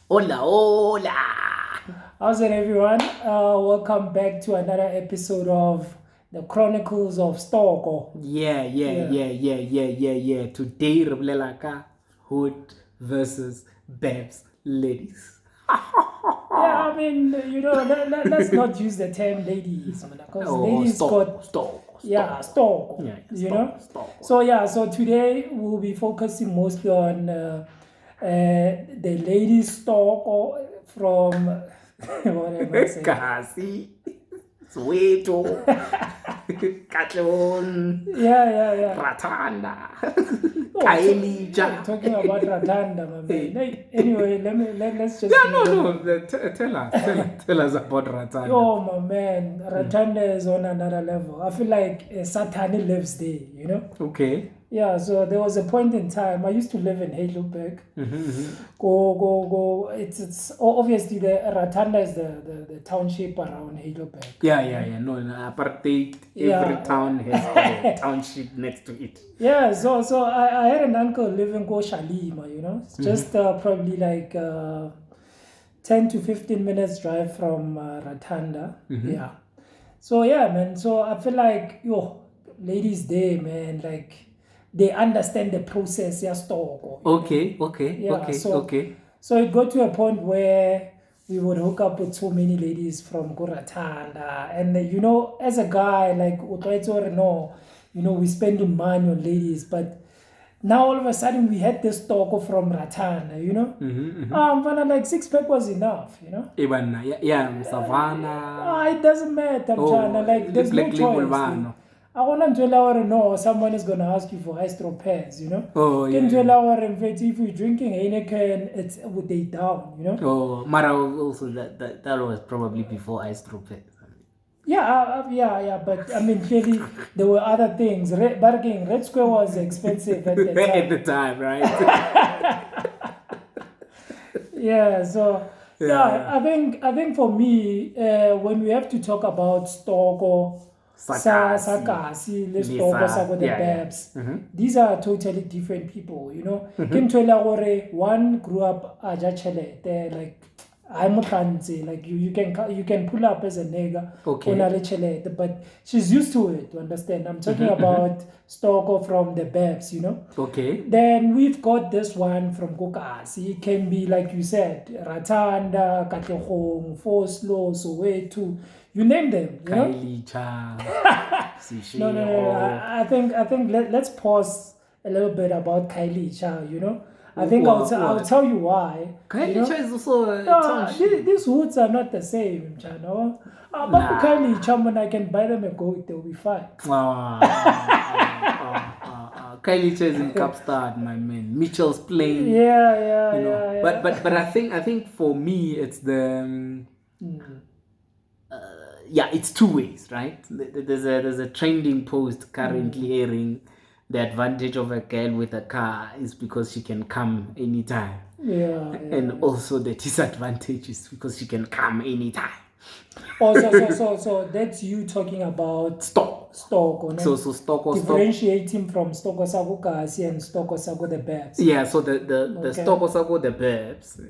Hola, hola. How's it, everyone? Welcome back to another episode of the Chronicles of Stoko. Yeah. Yeah. Today, Rebelaka, Hood versus Babs ladies. Yeah, I mean, let's not use the term ladies, because ladies got, Stoko. Stoko, Stoko. So today we'll be focusing mostly on the ladies Stoko from, what am I saying? Kasi, Soweto, Katlon, Yeah. Ratanda, Oh, Kaelija. talking about Ratanda, my man. Hey, anyway, let's just Yeah, move on. tell us about Ratanda. Yo, my man, Ratanda is on another level. I feel like Satani lives there. Okay. Yeah, so there was a point in time I used to live in Heidelberg. Mm-hmm. Go. Obviously the Ratanda is the township around Heidelberg. Yeah. No, apartheid. Every Yeah. town has got a township next to it. Yeah, so I had an uncle living in Shalima. It's just probably like 10 to 15 minutes drive from Ratanda. Yeah. So yeah, man. So I feel like ladies there, man, like they understand the process, yeah, store. Yeah. So it got to a point where we would hook up with so many ladies from Goratanda. And as a guy, like or no, we spending money on ladies, but now all of a sudden we had this talk from Ratana. But like 6 pack was enough. Even Savannah. It doesn't matter, Mchana. Like there's no Black Label choice. Vano. I want to tell our no, someone is gonna ask you for extra pairs. Oh, Can yeah. tell our in fact if you're drinking Heineken, it's would they down. Oh, Mara also that was probably before Ice-Tropez. Yeah, but I mean, clearly there were other things. Red Square was expensive at the time. At the time, right? Yeah, so Yeah. I think for me, when we have to talk about Stoko, Sakasi, let's talk about the Babs. These are totally different people. Can tell one grew up Ajachelete, like I'm fancy, like you can pull up as a nigga Okay. but she's used to it, you understand? I'm talking about Stoko from the Babs. Okay. Then we've got this one from Kokasi. It can be, like you said, Ratanda, Katlehong, Foslo, Soweto, you name them. Kylie Cha. No. I think let's pause a little bit about Kylie Cha. I think I'll tell you why. Kylie Cha is also a No, township. these woods are not the same, Chano. But Kylie Cha, when I can buy them a goat, they'll be fine. Kylie Cha is in Kapstad, my man. Mitchell's playing. Yeah. But I think for me it's the it's two ways, right? There's a trending post currently airing. The advantage of a girl with a car is because she can come anytime. And also the disadvantage is because she can come anytime. So that's you talking about Stoko. So Stoko. Differentiating from Stoko Sagukasi and Stoko Sago the Babs. Yeah, so the Stoko Sago the Babs.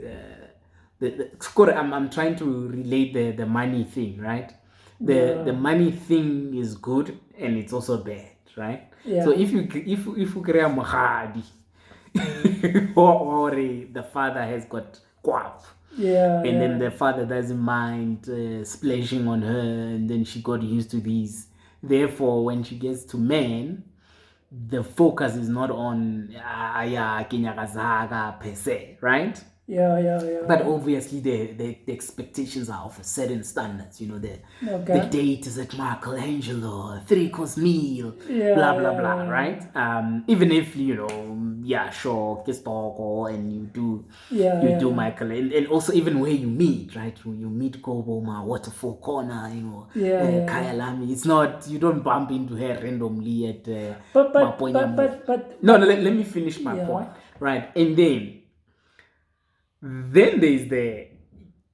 I'm trying to relate the money thing, right? The money thing is good and it's also bad, right? Yeah. So if you create a mahadi, or the father has got guap, and then the father doesn't mind splashing on her, and then she got used to these. Therefore, when she gets to men, the focus is not on Kinyakazaga per se, right? Yeah. But obviously, the expectations are of a certain standards. The date is at Michelangelo, a 3-course meal, blah blah, right? Even if sure, Kistoko, and you do Michael, and also even where you meet, right? You meet Koboma, Waterfall Corner, Kaya Lami. It's not, you don't bump into her randomly at but no. Let me finish my point, right? And then there's the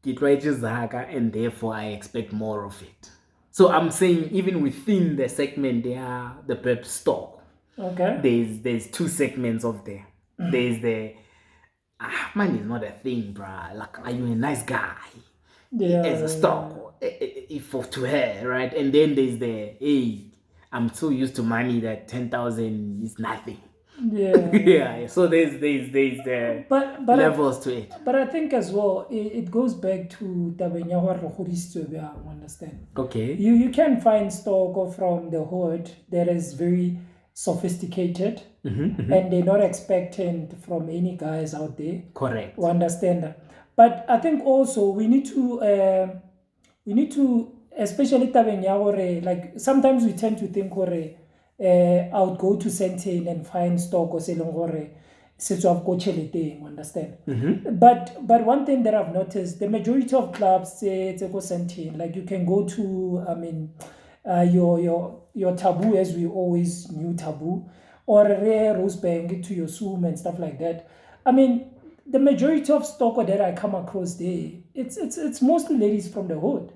Kitwaichi Zaka, and therefore I expect more of it. So I'm saying even within the segment there, the pep stock. Okay. There's two segments of there. There's the money is not a thing, bruh. Like, are you a nice guy? Yeah, As a stock, if to her, right? And then there's the, hey, I'm so used to money that 10,000 is nothing. yeah. Yeah. So there's the But levels to it. But I think as well, it goes back to tabeng ya hore re godisitswe bjang, understand? Okay. You can find Stoko from the hood that is very sophisticated, and they're not expectant from any guys out there. Correct. To understand that. But I think also we need to especially tabeng ya hore, like sometimes we tend to think hore I would go to Sentin and find Stoko se leng hore sets of go tšheleteng, understand? But one thing that I've noticed, the majority of clubs say go Sentin, like you can go to, I mean, your Taboo, as we always knew Taboo, or Rosebank to your Zoom and stuff like that. I mean, the majority of Stoko that I come across there, it's mostly ladies from the hood.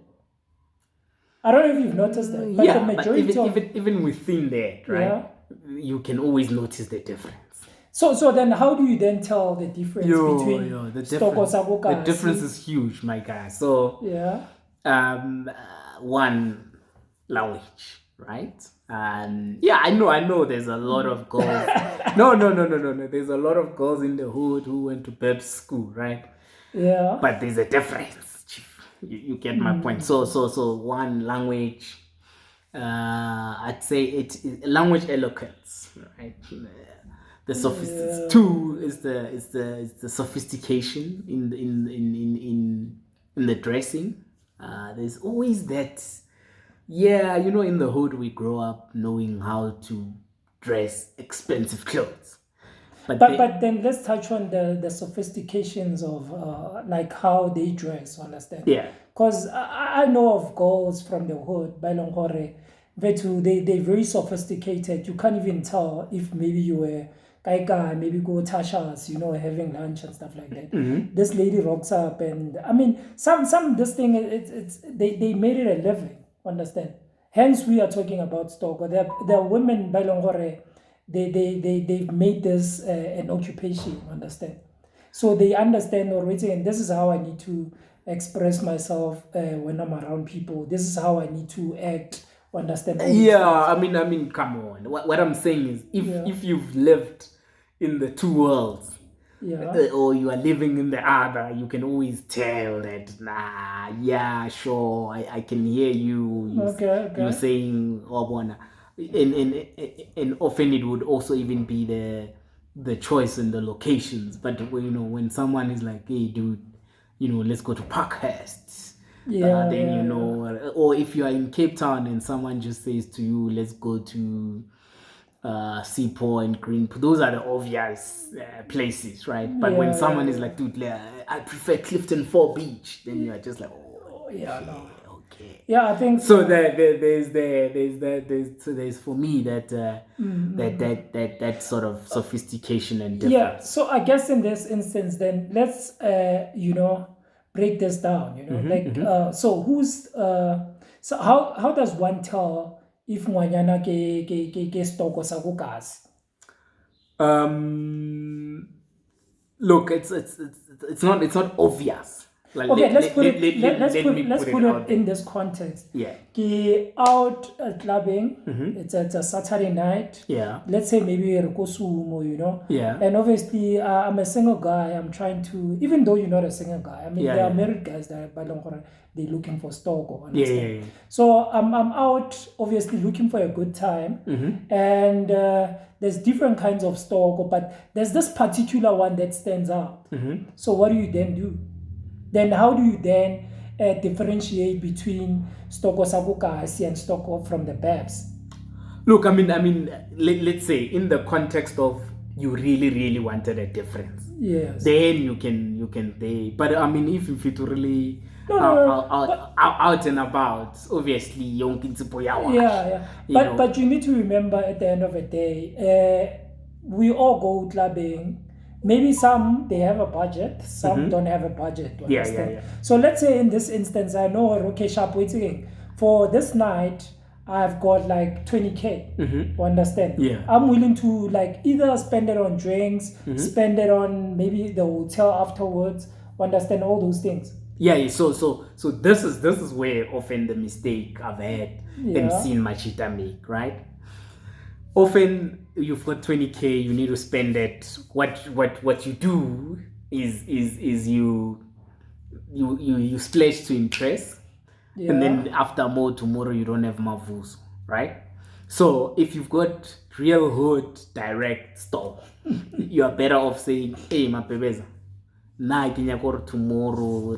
I don't know if you've noticed that, but yeah, the majority but even within that, right? Yeah. You can always notice the difference. So then how do you then tell the difference between the difference? The difference is huge, my guy. So one, language, right? Yeah, I know there's a lot of girls. No. There's a lot of girls in the hood who went to Burbs school, right? Yeah. But there's a difference, Chief. You get my point. So one, language. I'd say it's language eloquence, right? The two is the sophistication in the dressing. There's always that. Yeah, in the hood we grow up knowing how to dress expensive clothes. But then let's touch on the sophistications of like how they dress, understand? Yeah. Because I know of girls from the hood, by Longore, they're very sophisticated. You can't even tell if maybe you were Kaika, maybe go Tasha's, having lunch and stuff like that. This lady rocks up, and I mean, this thing, they made it a living, understand? Hence, we are talking about Stoko. There are women by Longore, they've made this an occupation, understand? So they understand already, and this is how I need to express myself when I'm around people. This is how I need to act, understand? Yeah, I mean, come on. What I'm saying is, if you've lived in the two worlds, or you are living in the other, you can always tell that, sure, I can hear you. You're saying, and often it would also even be the choice and the locations. But when someone is like, hey, dude, let's go to Parkhurst. Then or if you are in Cape Town and someone just says to you, let's go to Seaport and Greenpool, those are the obvious places, right? But when someone is like, dude, I prefer Clifton 4 Beach, then you are just like, okay. Yeah, I think so. There's for me that that sort of sophistication and difference. Yeah. So I guess in this instance, then let's break this down. So who's so how does one tell if ngwanyana ke Stoko sa go gas? Look, it's not obvious. Like, okay, let's put it in this context. Yeah. Out clubbing, it's a Saturday night. Yeah. Let's say maybe we're Sumo, Yeah. And obviously, I'm a single guy. I'm trying to, even though you're not a single guy. I mean, there are married guys that they're looking for Stoko. Yeah. So I'm out, obviously, looking for a good time, and there's different kinds of Stoko, but there's this particular one that stands out. So what do you then do? Then how do you then differentiate between Stoko Sabukasi and Stoko from the Burbs? Look, I mean, let's say in the context of you really, really wanted a difference. Yes. Then you can pay. But I mean, if you really out and about, obviously, yeah. But you need to remember at the end of the day, we all go clubbing. Maybe some, they have a budget, some don't have a budget. Yeah. So let's say in this instance, I know, okay, Sharp, waiting for this night, I've got like 20K. Mm-hmm. You understand? Yeah. I'm willing to like either spend it on drinks, spend it on maybe the hotel afterwards. You understand all those things? Yeah, so this is where often the mistake I've had and Yeah. seen Machita make, right? Often you've got 20K, you need to spend it. What you do is you splash to impress, and then after more tomorrow you don't have mavus, right? So if you've got real hood direct stock, you are better off saying, hey mapebeza, na kinyakor tomorrow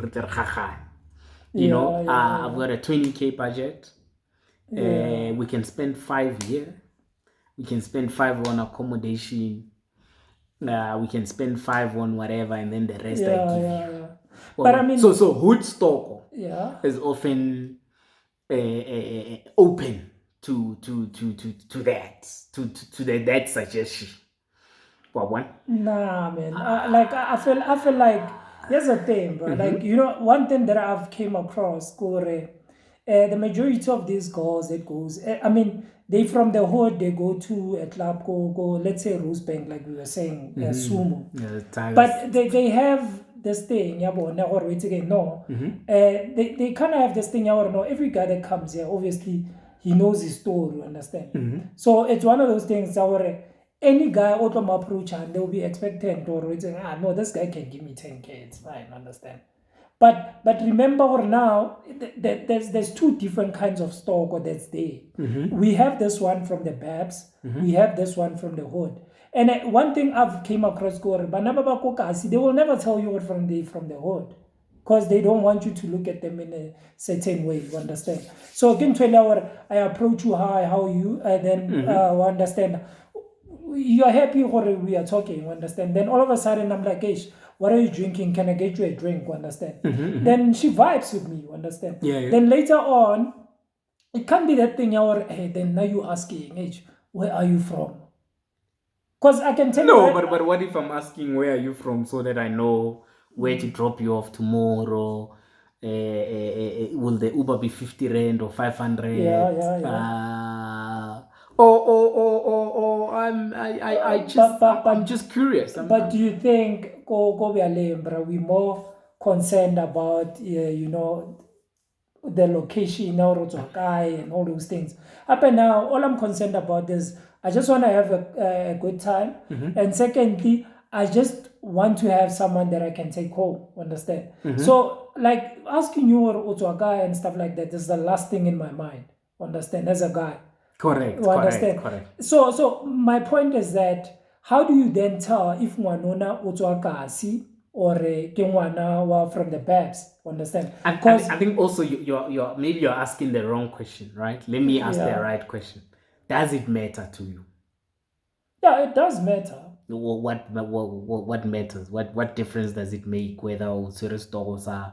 you know, I've got a 20K budget. We can spend 5 here. We can spend 5 on accommodation. We can spend 5 on whatever, and then the rest I give you. Well, But I mean, so hood stock is often open to that suggestion. What one? Nah, man. Like I feel like here's the thing, bro. Like one thing that I've came across, Kore, the majority of these girls that goes, I mean, they from the hood, they go to a club, go, let's say Rosebank, like we were saying, Sumo. Yeah, but they have this thing, yeah, but never wait again. No, they kind of have this thing, yeah, or no. Every guy that comes here, obviously, he knows his story. You understand? So it's one of those things, where any guy auto approach and they'll be expectant or waiting. No, this guy can give me 10K. It's fine. Understand? But remember now, there's two different kinds of stock that's there. We have this one from the Burbs. We have this one from the hood. And one thing I've came across, they will never tell you what from the hood, because they don't want you to look at them in a certain way. You understand? So again, 12 hour, I approach you, hi, how are you? And then understand. You're happy when we are talking, you understand? Then all of a sudden I'm like, hey, what are you drinking? Can I get you a drink? You understand? Then she vibes with me, you understand? Yeah. Then later on, it can't be that thing, or hey, then now you asking, hey, where are you from? Because I can tell you. No, but what if I'm asking where are you from so that I know where to drop you off tomorrow? Will the Uber be 50 Rand or 500? Yeah. I'm just curious. But do you think we're more concerned about the location and all those things? Up and now, all I'm concerned about is I just want to have a good time, and secondly, I just want to have someone that I can take home. Understand? So, like asking you or a guy and stuff like that is the last thing in my mind. Understand? As a guy. Correct. So my point is that how do you then tell if ngwanona o tswa kasi or ke ngwana from the Burbs? Understand? I think also you're maybe you're asking the wrong question, right? Let me ask the right question. Does it matter to you? Yeah, it does matter. What matters? What difference does it make whether Stoko sa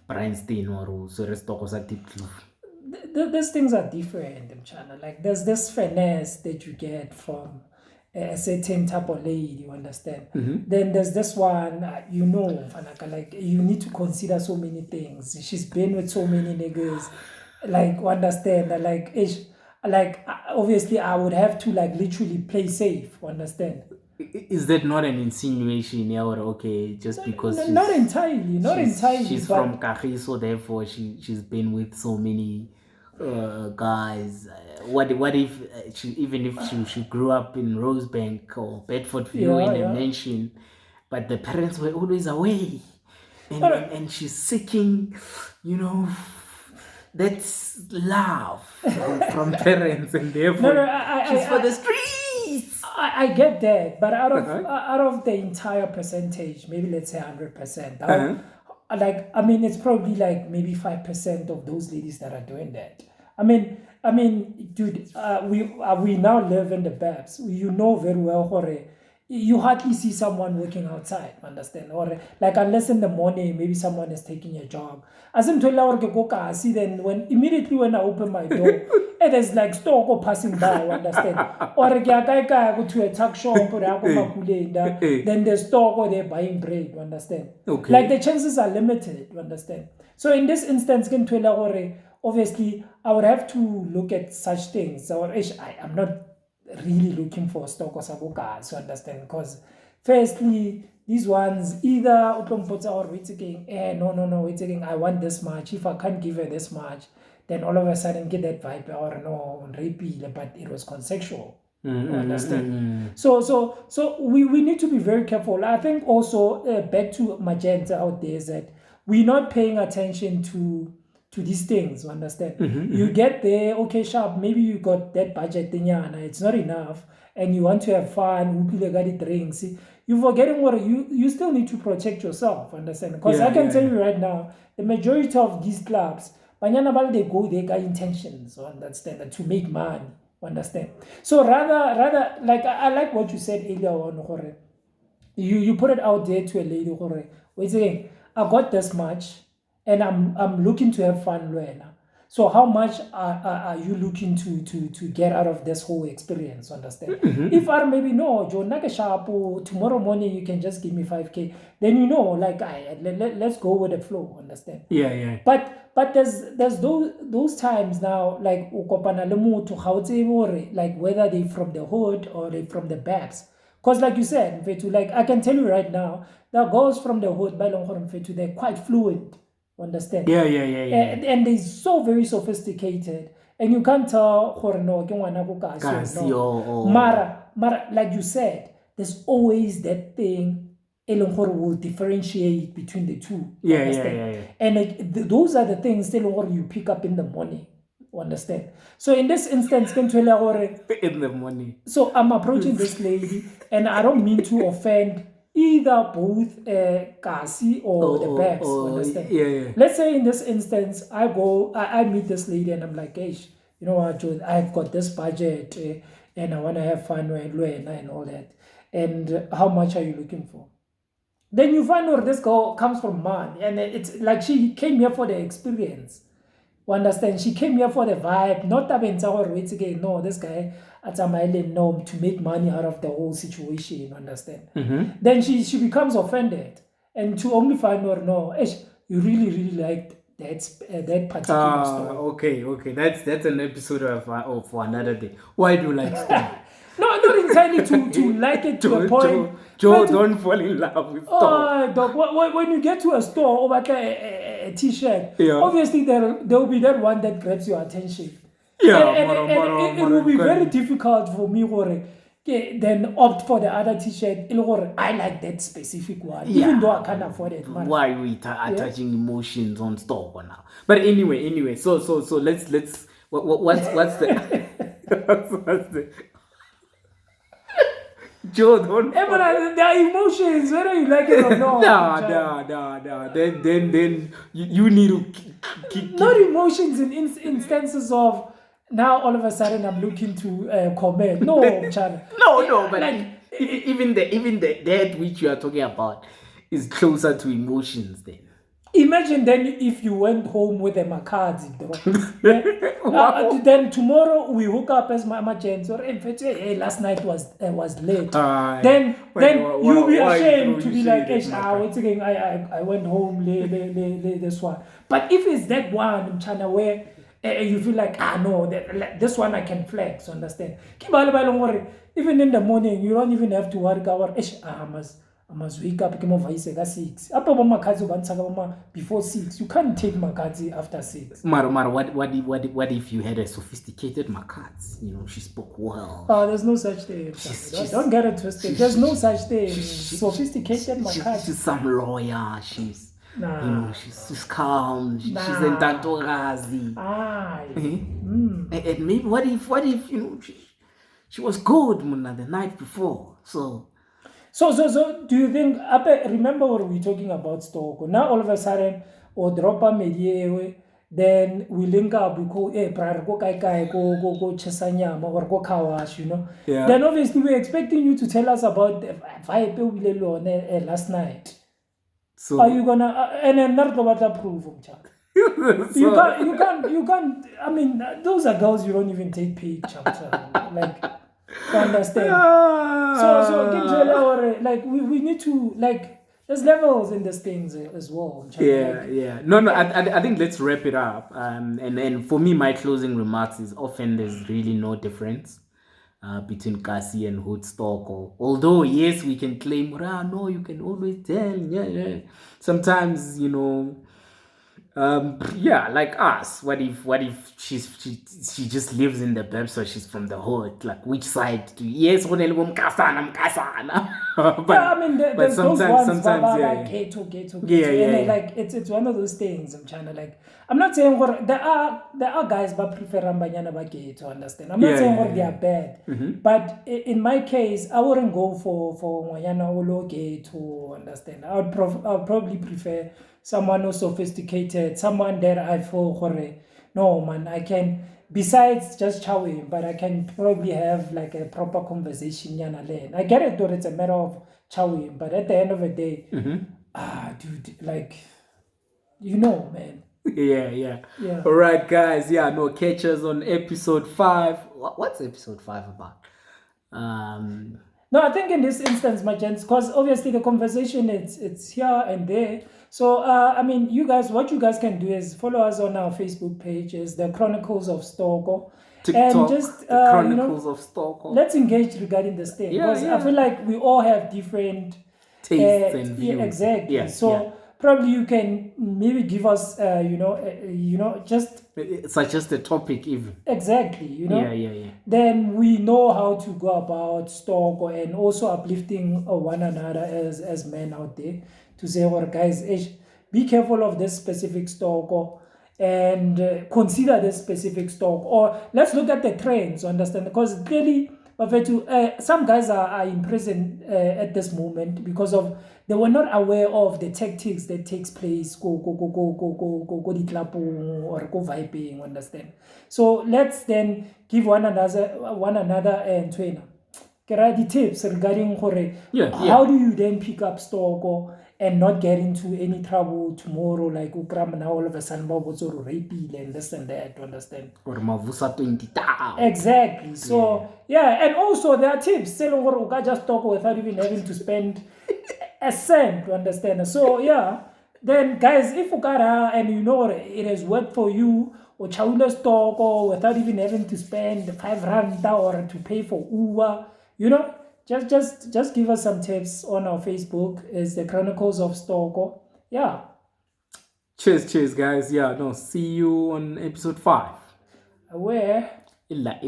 Bryanstein or Stoko sa Diepkloof? These things are different in China. Like there's this finesse that you get from a certain type of lady, you understand? Then there's this one, like you need to consider so many things. She's been with so many niggas, like understand that, like obviously I would have to like literally play safe, understand? Is that not an insinuation? Yeah, or okay, just because not entirely. She's from Kagiso, therefore she's been with so many guys. What if even if she grew up in Rosebank or Bedfordview in a mansion, but the parents were always away, and she's seeking, that's love from parents, and therefore she's for the streets. I get that, but out of the entire percentage, maybe let's say 100%. It's probably like maybe 5% of those ladies that are doing that. I mean, dude, we now live in the Burbs. You know very well, Jorge. You hardly see someone working outside, understand? Or like unless in the morning, maybe someone is taking a jog. As I'm telling you, see then immediately when I open my door, there's like Stoko passing by, understand? Or I go to a tuck shop, then there's Stoko there buying bread, understand? Okay. Like the chances are limited, understand? So in this instance, can tell obviously I would have to look at such things. I'm not really looking for stock or sabokas, you understand? Because firstly, these ones either or wait again, no, wait again, I want this much. If I can't give her this much, then all of a sudden get that vibe or no, rapey, but it was consensual. Understand? So we need to be very careful. I think also back to Magenta out there is that we're not paying attention to these things. You understand? You get there, okay, sharp. Maybe you got that budget thing, it's not enough, and you want to have fun. Drinks. You're forgetting what you still need to protect yourself. Understand? Because I can tell you right now, the majority of these clubs, they go, they got intentions. Understand? To make money. Understand? So rather like I like what you said earlier on. You put it out there to a lady. Wait saying, I got this much, and I'm looking to have fun, Luena. So how much are you looking to get out of this whole experience? Understand? If I maybe no, Joe, tomorrow morning you can just give me 5K, then like let's go with the flow. Understand? Yeah. But there's those times now, like like whether they from the hood or they from the babs. Because like you said, like I can tell you right now, that girls from the hood, they're quite fluent. Understand? Yeah. And they're so very sophisticated, and you can't tell Mara, like you said, there's always that thing will differentiate between the two. Yeah. And those are the things you pick up in the morning. Understand? So in this instance, in the morning. So I'm approaching this lady, and I don't mean to offend either both Kasi or the Babs. Understand? Yeah. Let's say in this instance, I meet this lady, and I'm like, hey, you know what, Joe, I've got this budget, and I want to have fun and all that. And how much are you looking for? Then you find out this girl comes from man, and it's like she came here for the experience. You understand? She came here for the vibe, not again. No, this guy at some island, no, to make money out of the whole situation. You understand? Then she becomes offended, and to only find out, no, you really liked that particular story. Okay. That's an episode of for another day. Why do you like story? No, not entirely to like it to a point. Joe, don't fall in love with store. Dog, when you get to a store over a t-shirt, obviously there will be that one that grabs your attention. And it will be very difficult for me then opt for the other t-shirt. I like that specific one, even though I can't afford it. Why are we attaching emotions on store now? But anyway, so let's what's the what's the Joe, don't. There are emotions, whether you like it or not. No. Then you need to keep. Not emotions in instances of now all of a sudden I'm looking to comment. No, Chana. No, but like, even that which you are talking about is closer to emotions then. Imagine then if you went home with a Makadzi, then tomorrow we hook up as Mama Jens or hey, last night was late. Then you'll be ashamed to be like, wait again, I went home late this one. But if it's that one, China, where you feel like, no, this one I can flex, understand? Even in the morning, you don't even have to worry about, I must wake up at 6. Before 6. You can't take Makadzi after 6. Mara, what if you had a sophisticated Makadzi? You know, she spoke well. Oh, there's no such thing. Don't get it twisted. There's no such thing. Sophisticated Makadzi. She's some lawyer. She's you know, she's calm. She's in Tantorazi. And maybe what if you know she was good the night before. So do you think, remember what we were talking about Stoko? Now all of a sudden, or drop a media, then we link up, we go, go chesanyama or go kawash, you know? Yeah. Then obviously we're expecting you to tell us about the vibe last night. So are you gonna, and then not about the proof of Chuck? You can't, I mean, those are girls you don't even take pictures, like, you understand? So like we need to, like, there's levels in these things as well. Yeah. No. I think let's wrap it up. And for me, my closing remarks is often there's really no difference between Kasi and Hoodstock. Although yes, we can claim, no, you can always tell. Yeah. Sometimes like us. What if she just lives in the burbs, so she's from the hood? Like which side? Yes, Mkasana. I mean, there's those ones, yeah. ghetto, and like it's one of those things. I'm trying to I'm not saying there are guys but prefer Rambanyana ba ghetto, understand? I'm not saying they are bad, but in my case, I wouldn't go for Wanyana Olo ghetto, understand? I would probably prefer someone who's sophisticated, someone that I feel no man, I can, besides just chowing, but I can probably have like a proper conversation. I get it though, it's a matter of chowing, but at the end of the day, dude, like, man. Yeah. All right, guys. Catch us on episode 5. What's episode 5 about? No, I think in this instance, my gents, because obviously the conversation it's here and there. So I mean, what you guys can do is follow us on our Facebook pages, the Chronicles of Stoko, TikTok, and just the Chronicles of Stoko. Let's engage regarding this thing, because I feel like we all have different tastes and views. Yeah, exactly. Yeah, so probably you can maybe give us just suggest a topic even. Exactly, Yeah. Then we know how to go about Stoko and also uplifting one another as men out there, to say, guys, be careful of this specific Stoko and consider this specific stock, or let's look at the trends, understand? Because clearly some guys are in prison at this moment because of they were not aware of the tactics that takes place go ditlapong or go vibing, understand? So let's then give one another and trainer the tips regarding how do you then pick up stock and not get into any trouble tomorrow, like now all of a sudden or rape and this and that, to understand? Or mavusa 20,000. Exactly. So and also there are tips selling or just talk without even having to spend a cent, to understand. So then guys, if you got and it has worked for you, or chawula stock or without even having to spend 5 rand or to pay for Uber, just give us some tips on our Facebook. It's the Chronicles of Stoko. Yeah. Cheers, guys. See you on episode 5. Where? Illa.